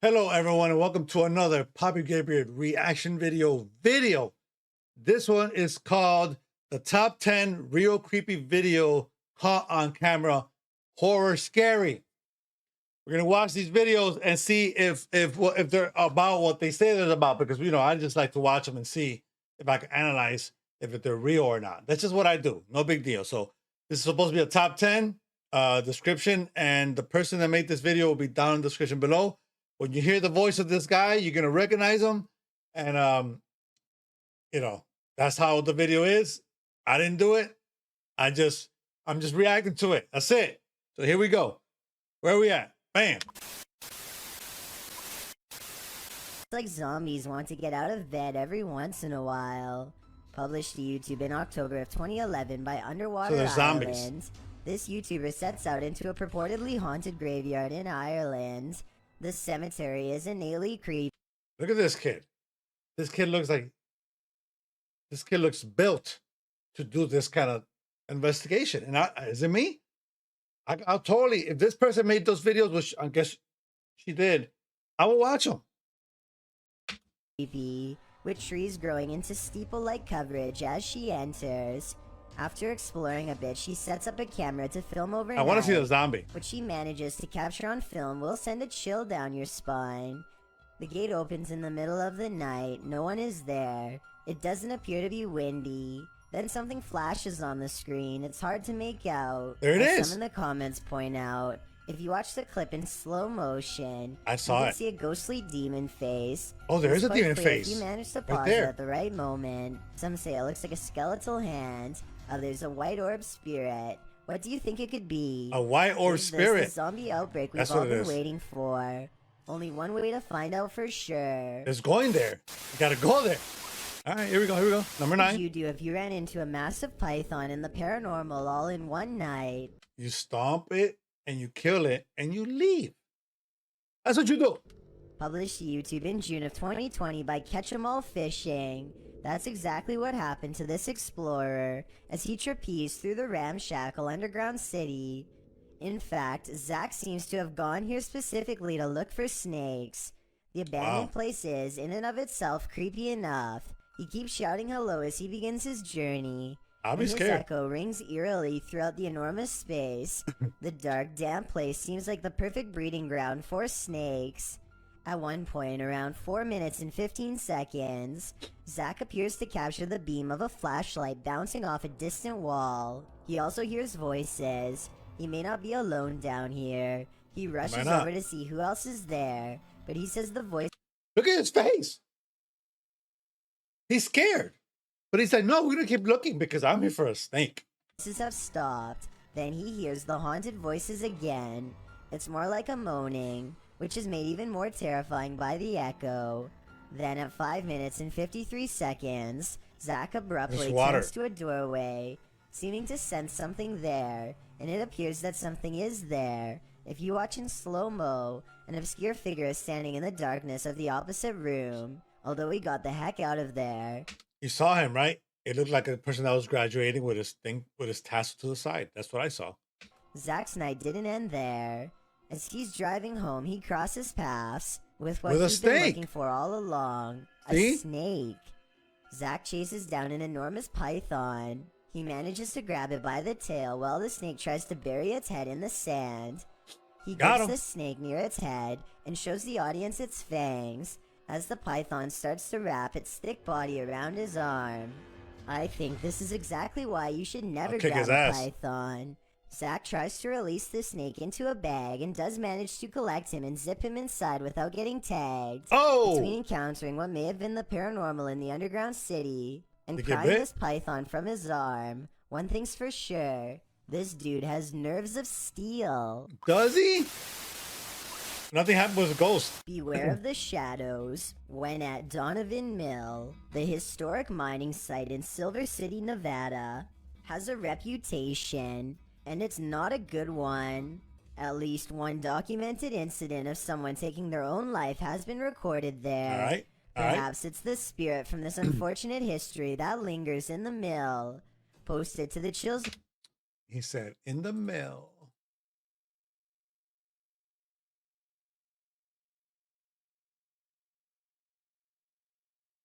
Hello everyone and welcome to another Poppy Gabriel reaction video. This one is called the top 10 real creepy video caught on camera horror scary. We're gonna watch these videos and see if they're about what they say they're about, because I just like to watch them and see if I can analyze if they're real or not. That's just what I do. No big deal. So this is supposed to be a top 10 description, and the person that made this video will be down in the description below. When you hear the voice of this guy, you're gonna recognize him, and that's how the video is. I didn't do it. I'm just reacting to it. That's it. So here we go. Where are we at? Bam. It's like zombies want to get out of bed every once in a while. Published to YouTube in October of 2011 by Underwater So Ireland. zombies. This YouTuber sets out into a purportedly haunted graveyard in Ireland. The cemetery is innately creepy. Look at this kid. This kid looks built to do this kind of investigation. And is it me? I'll totally, if this person made those videos, which I guess she did, I will watch them. With trees growing into steeple-like coverage as she enters. After exploring a bit, she sets up a camera to film overnight. I want to see the zombie. What she manages to capture on film will send a chill down your spine. The gate opens in the middle of the night. No one is there. It doesn't appear to be windy. Then something flashes on the screen. It's hard to make out. There it is. Some in the comments point out, if you watch the clip in slow motion, I saw you can it. see a ghostly demon face. Oh, there is a It's quite demon clear face. If you manage to Right pause there. it at the right moment. Some say it looks like a skeletal hand. Others a white orb spirit. What do you think it could be? A white orb Is this spirit. the zombie outbreak we've That's all what it been is. waiting for? Only one way to find out for sure. It's going there. You gotta go there. All right, here we go. Number What would 9. you do if you ran into a massive python in the paranormal all in one night? You stomp it and you kill it and you leave. That's what you do. Published to YouTube in June of 2020 by Catch 'em All Fishing. That's exactly what happened to this explorer as he trapezed through the ramshackle underground city. In fact, Zach seems to have gone here specifically to look for snakes. The abandoned place is, in and of itself, creepy enough. He keeps shouting hello as he begins his journey. I'll be and scared. His echo rings eerily throughout the enormous space. The dark, damp place seems like the perfect breeding ground for snakes. At one point, around 4 minutes and 15 seconds, Zach appears to capture the beam of a flashlight bouncing off a distant wall. He also hears voices. He may not be alone down here. He rushes over to see who else is there, but he says the voice... Look at his face. He's scared. But he's like, no, we're going to keep looking because I'm here for a snake. Voices have stopped. Then he hears the haunted voices again. It's more like a moaning, which is made even more terrifying by the echo. Then at 5 minutes and 53 seconds, Zach abruptly turns to a doorway, seeming to sense something there, and it appears that something is there. If you watch in slow-mo, an obscure figure is standing in the darkness of the opposite room, although he got the heck out of there. You saw him, right? It looked like a person that was graduating with his tassel to the side. That's what I saw. Zach's night didn't end there. As he's driving home, he crosses paths with what he's been looking for all along, a snake. Zach chases down an enormous python. He manages to grab it by the tail while the snake tries to bury its head in the sand. He gets the snake near its head and shows the audience its fangs as the python starts to wrap its thick body around his arm. I think this is exactly why you should never grab a python. Zach tries to release the snake into a bag and does manage to collect him and zip him inside without getting tagged. Between encountering what may have been the paranormal in the underground city and prying this python from his arm, one thing's for sure, this dude has nerves of steel. Does he? Nothing happened with a ghost. Beware of the shadows. When at Donovan Mill, the historic mining site in Silver City, Nevada, has a reputation, and it's not a good one. At least one documented incident of someone taking their own life has been recorded there. Perhaps it's the spirit from this unfortunate history that lingers in the mill. Posted to the chills. He said, in the mill.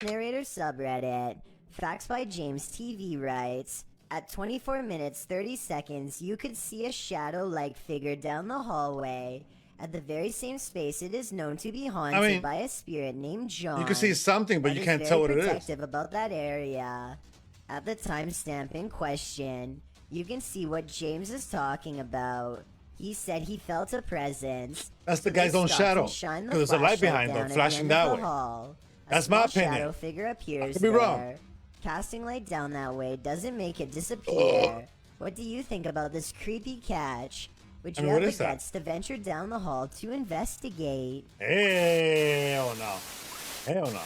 Narrator subreddit. Facts by James TV writes, at 24 minutes 30 seconds, you could see a shadow-like figure down the hallway. At the very same space, it is known to be haunted by a spirit named John. You can see something, but you can't tell what it is. Protective about that area. At the timestamp in question, you can see what James is talking about. He said he felt a presence. That's the guy's own shadow. Because there's a light behind them, flashing that way. That's my opinion. Shadow figure appears I could be wrong. Casting light down that way doesn't make it disappear. What do you think about this creepy catch? Would you have the guts to venture down the hall to investigate? Hell no. Hell no.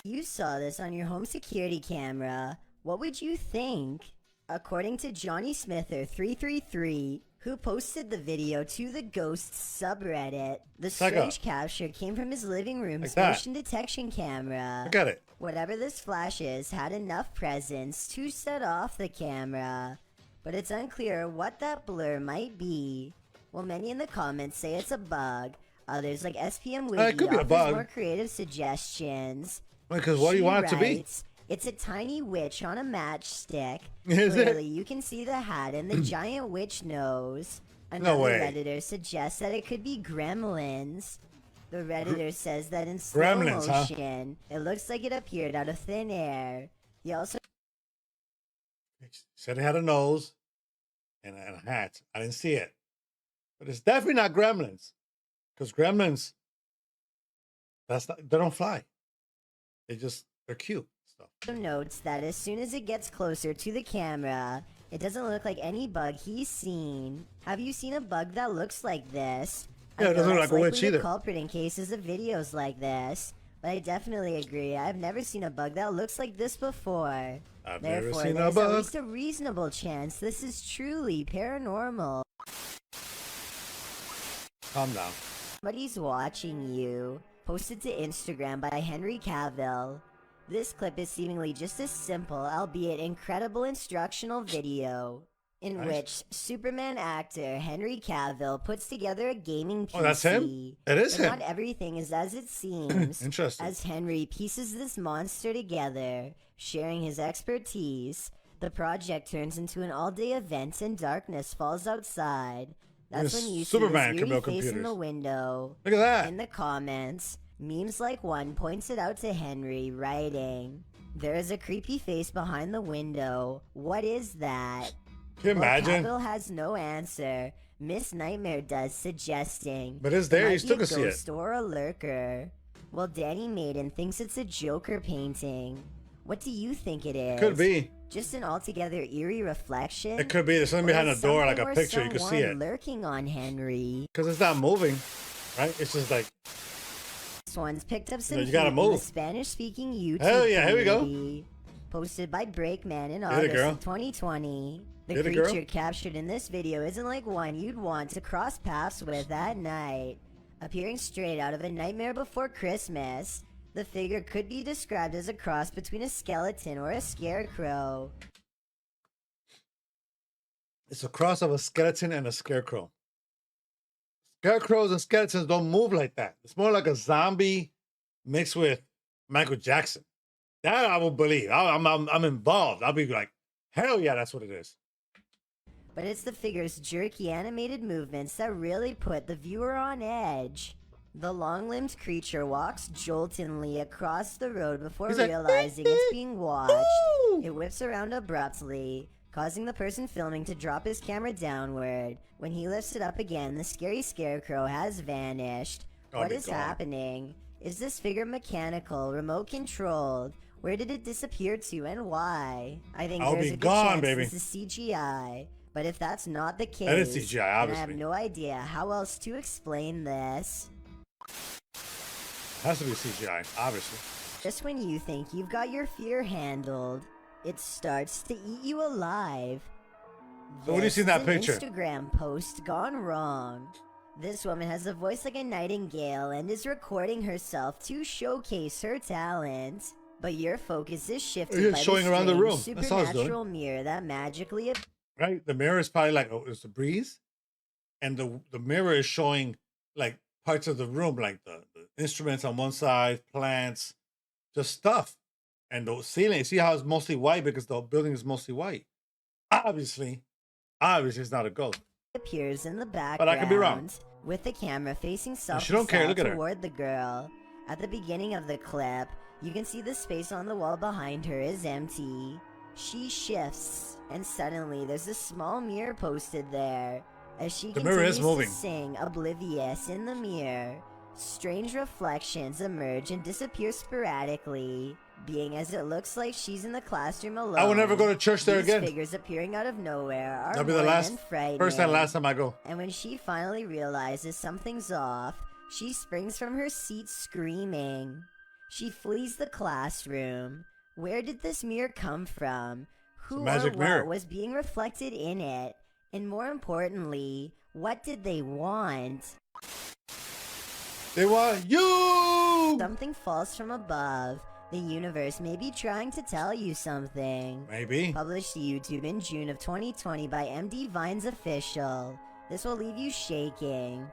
You saw this on your home security camera. What would you think? According to Johnny Smither333, who posted the video to the Ghosts subreddit, the strange capture came from his living room's motion detection camera. Look at it. Whatever this flash is had enough presence to set off the camera, but it's unclear what that blur might be. While many in the comments say it's a bug, others like SPM Wiki offers more creative suggestions. Because what do you want it to be? It's a tiny witch on a matchstick. Is Clearly, you can see the hat and the giant witch nose. Another Redditor suggests that it could be gremlins. The Redditor says that in slow motion, it looks like it appeared out of thin air. He also said it had a nose and a hat. I didn't see it. But it's definitely not gremlins. Because gremlins, they don't fly. They're cute. Notes that as soon as it gets closer to the camera, it doesn't look like any bug he's seen. Have you seen a bug that looks like this? Yeah, it doesn't look like a witch either. Culprit in cases of videos like this, but I definitely agree. I've never seen a bug that looks like this before. I've never seen a bug. At least a reasonable chance this is truly paranormal. Calm down. Somebody's watching you. Posted to Instagram by Henry Cavill. This clip is seemingly just a simple, albeit incredible instructional video in which Superman actor Henry Cavill puts together a gaming PC. Oh, that's him? It is him. Not everything is as it seems. Interesting. As Henry pieces this monster together, sharing his expertise, the project turns into an all-day event and darkness falls outside. That's when you see this eerie face in the window. Look at that. In the comments, memes like one points it out to Henry, writing, "There is a creepy face behind the window. What is that?" Can you imagine? Cavill has no answer. Miss Nightmare does, suggesting, but it's there. You still can see it. Ghost or a lurker. Well, Danny Maiden thinks it's a Joker painting. What do you think it is? Could be. Just an altogether eerie reflection? It could be. There's something behind the door, like a picture. You can see it. Lurking on Henry. Because it's not moving, right? It's just like. This one's picked up some you gotta move. The Spanish-speaking YouTube Hell yeah, here we go. Posted by Breakman in August of 2020. The creature captured in this video isn't like one you'd want to cross paths with at night. Appearing straight out of A Nightmare Before Christmas, the figure could be described as a cross between a skeleton or a scarecrow. It's a cross of a skeleton and a scarecrow. Scarecrows and skeletons don't move like that. It's more like a zombie mixed with Michael Jackson. That I will believe. I'm involved. I'll be like, hell yeah, that's what it is. But it's the figure's jerky animated movements that really put the viewer on edge. The long-limbed creature walks joltingly across the road before realizing it's being watched. It whips around abruptly, causing the person filming to drop his camera downward. When he lifts it up again, the scary scarecrow has vanished. What is happening? Is this figure mechanical, remote-controlled? Where did it disappear to and why? I think there's a good chance this is CGI. But if that's not the case, that is CGI, obviously. then I have no idea how else to explain this. Has to be CGI, obviously. Just when you think you've got your fear handled, it starts to eat you alive. So what do you see in that picture? Instagram post gone wrong. This woman has a voice like a nightingale and is recording herself to showcase her talent. But your focus is shifted by showing around the room. Supernatural mirror that magically right? The mirror is probably like, it's a breeze. And the mirror is showing like parts of the room, like the instruments on one side, plants, just stuff. And the ceiling, see how it's mostly white because the building is mostly white. Obviously it's not a ghost. Appears in the background, but I could be wrong. With the camera facing south she don't care. Look at her. toward the girl. At the beginning of the clip, you can see the space on the wall behind her is empty. She shifts, and suddenly there's a small mirror posted there. As she continues to sing, oblivious in the mirror, strange reflections emerge and disappear sporadically. Being as it looks like she's in the classroom alone, I will never go to church there again. Figures appearing out of nowhere are That'll be the first and last time I go. And when she finally realizes something's off, she springs from her seat screaming. She flees the classroom. Where did this mirror come from? Who or what was being reflected in it? And more importantly, what did they want? They want you! Something falls from above. The universe may be trying to tell you something. Maybe. Published to YouTube in June of 2020 by MD Vines Official. This will leave you shaking.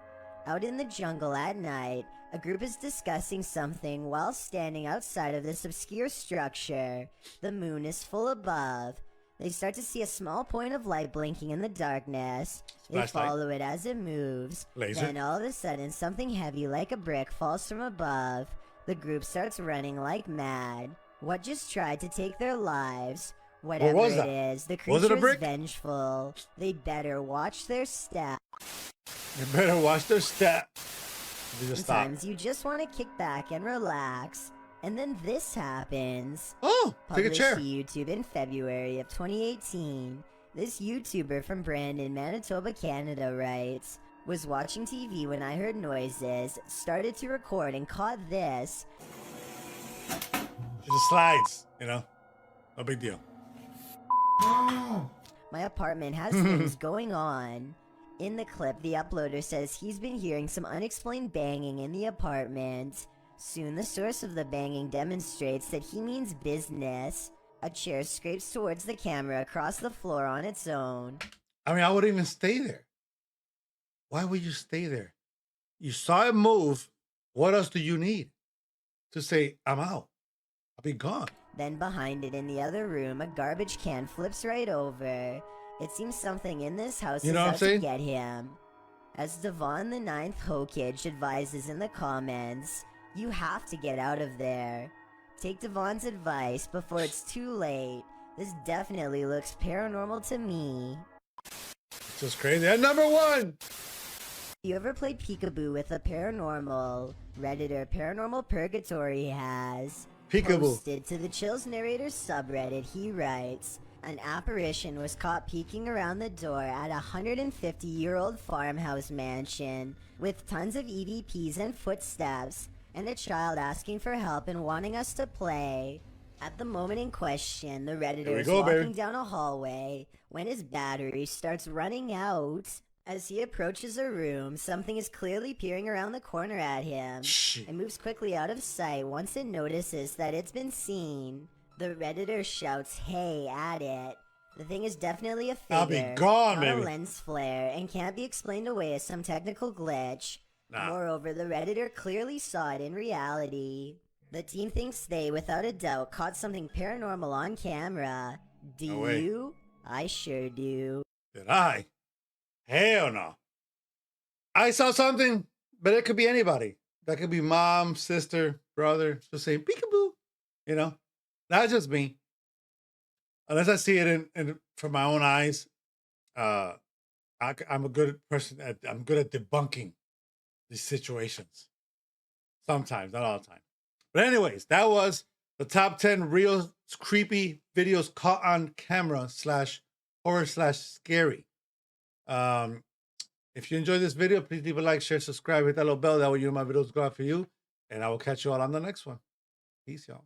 Out in the jungle at night, a group is discussing something while standing outside of this obscure structure. The moon is full above. They start to see a small point of light blinking in the darkness. They follow it as it moves. Laser. Then all of a sudden, something heavy like a brick falls from above. The group starts running like mad. What just tried to take their lives? Whatever it is, the creature is vengeful. They better watch their step. They better watch their step. Sometimes you just want to kick back and relax. And then this happens. Oh, take a chair. Published to YouTube in February of 2018. This YouTuber from Brandon, Manitoba, Canada writes, was watching TV when I heard noises, started to record and caught this. It just slides, you know? No big deal. My apartment has things going on. In the clip, the uploader says he's been hearing some unexplained banging in the apartment. Soon, the source of the banging demonstrates that he means business. A chair scrapes towards the camera across the floor on its own. I mean, I wouldn't even stay there. Why would you stay there? You saw it move. What else do you need to say, I'm out? I'll be gone. Then behind it in the other room, a garbage can flips right over. It seems something in this house is out to get him. As Devon the Ninth Hokage advises in the comments, you have to get out of there. Take Devon's advice before it's too late. This definitely looks paranormal to me. It's just crazy. And number one! You ever played peekaboo with a paranormal? Redditor Paranormal Purgatory has. Peekaboo. Posted to the Chills Narrators subreddit, he writes, an apparition was caught peeking around the door at a 150-year-old farmhouse mansion with tons of EVPs and footsteps, and a child asking for help and wanting us to play. At the moment in question, the Redditor is walking down a hallway when his battery starts running out. As he approaches a room, something is clearly peering around the corner at him. It moves quickly out of sight once it notices that it's been seen. The Redditor shouts, "Hey," at it. The thing is definitely a figure, I'll be gone, not a lens flare, and can't be explained away as some technical glitch. Moreover, the Redditor clearly saw it in reality. The team thinks they, without a doubt, caught something paranormal on camera. Do you? I sure do. Did I? Hell no. I saw something, but it could be anybody. That could be mom, sister, brother, just saying peekaboo. You know, not just me. Unless I see it in from my own eyes, I'm a good person. I'm good at debunking these situations. Sometimes, not all the time. But anyways, that was the top 10 real creepy videos caught on camera / horror / scary. If you enjoyed this video, please leave a like, share, subscribe, hit that little bell. That way you know my videos go out for you. And I will catch you all on the next one. Peace, y'all.